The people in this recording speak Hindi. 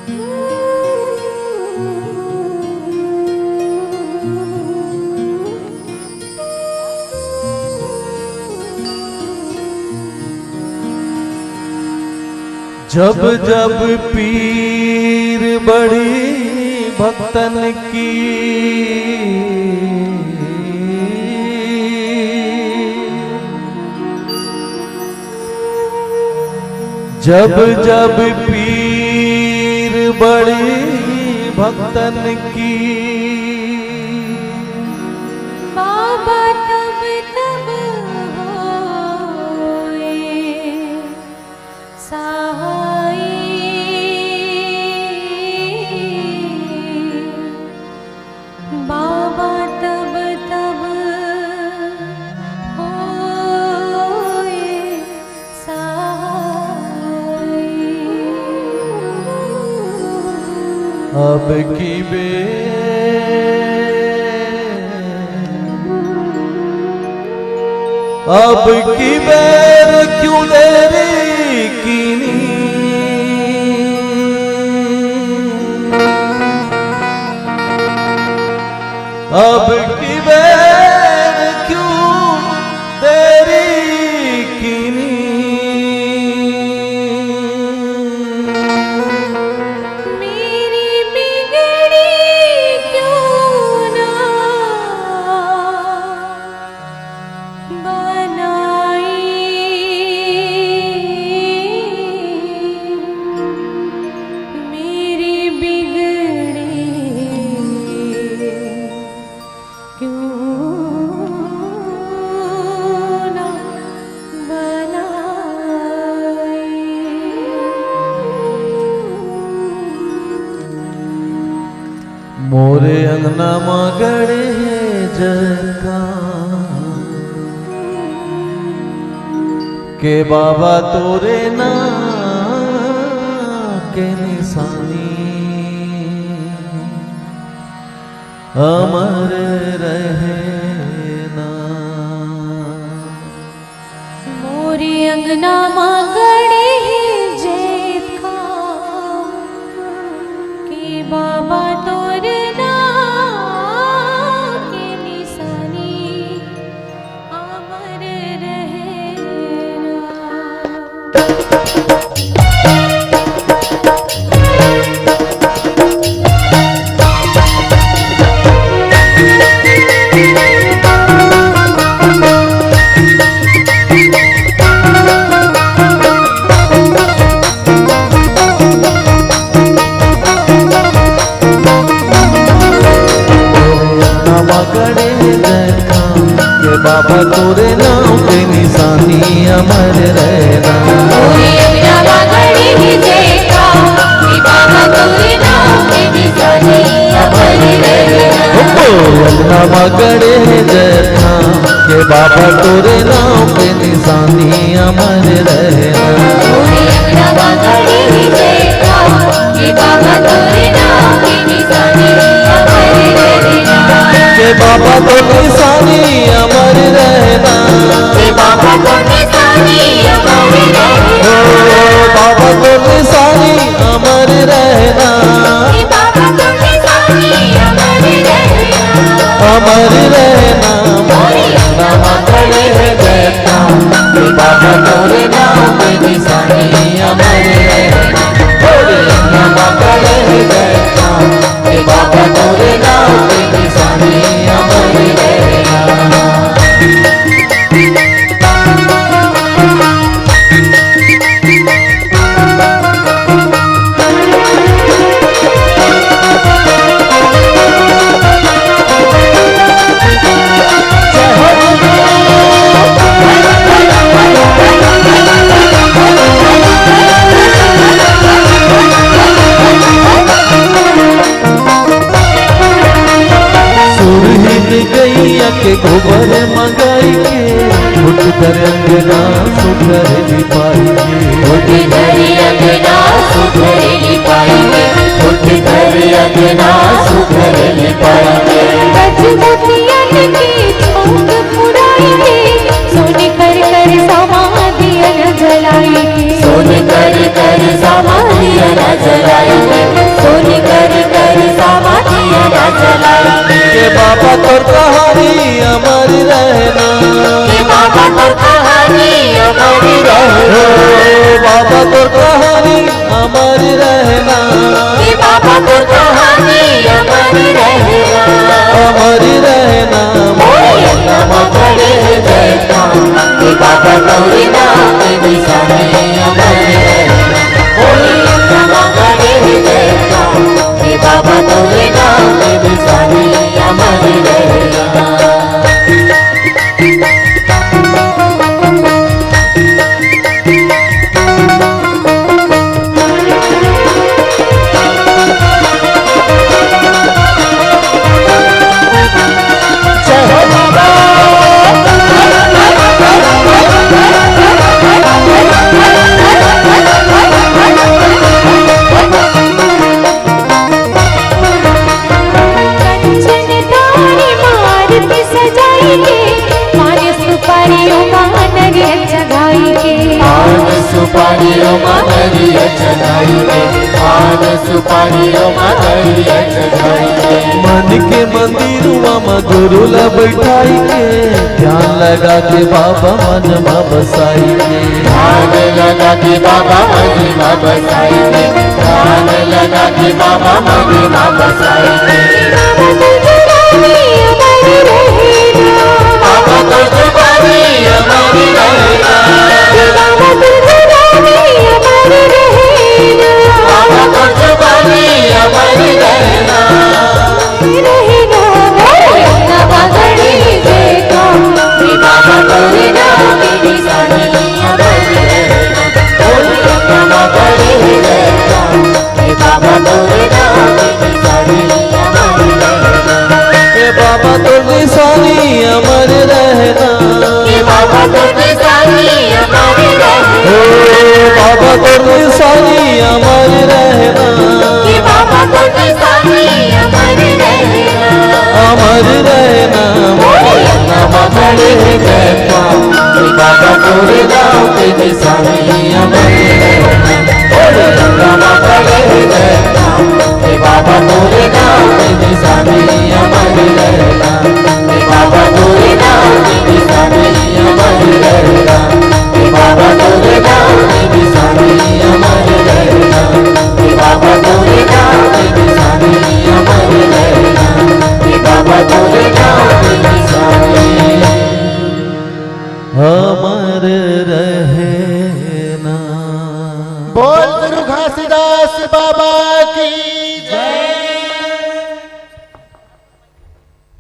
जब जब पीर बड़ी भक्तन की जब जब पीर बड़ी भक्तन की बाबा तब तब होए सहाय। बाबा तब तब होए सहाय। अब की अब की बेर क्यों देरी कीनी अब की बेर क्यों देरी कीनी मेरी बिगड़ी क्यों ना मेरी बिगड़ी क्यों ना बनाई। मोरे अंगना मगड़े जका के बाबा तोरे ना के निशानी अमर रहे ना। मोरी अंगना मगड़े जेत का के बाबा तोरे ना के निशानी अमर रहे ना। बाबा तोरे नाम के निशानी अमर रहना। मोरी अंगना मगड़े जेत का के बाबा तोरे नाम के निशानी अमर रहना। अंगना मगड़े जैसा के बाबा तोरे नाम के निशानी अमर रहना। मोरी अंगना मगड़े जेत का के बाबा तोरे नाम के निशानी अमर रहना। के बाबा तो निशानी अमर रहना। के बाबा तो निशानी अमर रहना। बाबा तो निशानी अमर रहना। के बाबा तो निशानी अमर रहना। अमर रहना। मोरी अंगना मगड़े जैसा के बाबा तोरे नाम के निशानी अमर रहना। तोरे नाम मगड़े जैसा के बाबा तोरे नाम के निशानी अमर रहना। गैया के गोबर मंगाई के उठ कर अंगना सुधर लिपाई के। उठ कर अंगना सुधर लिपाई के। उठ कर अंगना सुधर लिपाई के। बचपतियन की चौक पुराई के। सोने कर कर समाधियन जलाई के। सोने कर कर समाधियन जलाई के। सुपारीओ मगरिया चढ़ाई दे, पान सुपारीओ मगरिया चढ़ाई दे। मन के मंदिरुआ में गुरुला बैठाई के, ध्यान लगा के बाबा मन में बसाई के। ध्यान लगा के बाबा मन में बसाई दे, ध्यान लगा के बाबा मन में बसाई दे। बाबा तो जुबानी हमारी रहेगा, बाबा तो जुबानी हमारी रहेगा। बाबा तोरे नाम की निशानी हमारी रहेगा, बाबा तोरे रहेगा, बाबा तोरे नाम की निशानी हमारी रहेगा। बाबा तो निशानी अमर रहना, बाबा तो निशानी हमारी रहेगा, बाबा तो निशानी अमर रहना, बाबा तो निशानी हमारी रहेगा। अमर रहना। बड़े कहता बाबा तोरे नाम की निशानी हमारी रहेगा, बड़े कहता बाबा तोरे नाम की निशानी हमारी रहेगा, बाबा तोरे नाम की निशानी हमारी रहेगा, बाबा तोरे नाम की निशानी हमारी रहेगा, बाबा तोरे नाम की निशानी हमारी रहेगा, बाबा तोरे नाम की निशानी अमर रहना। बोल गुरु घासीदास बाबा की जय।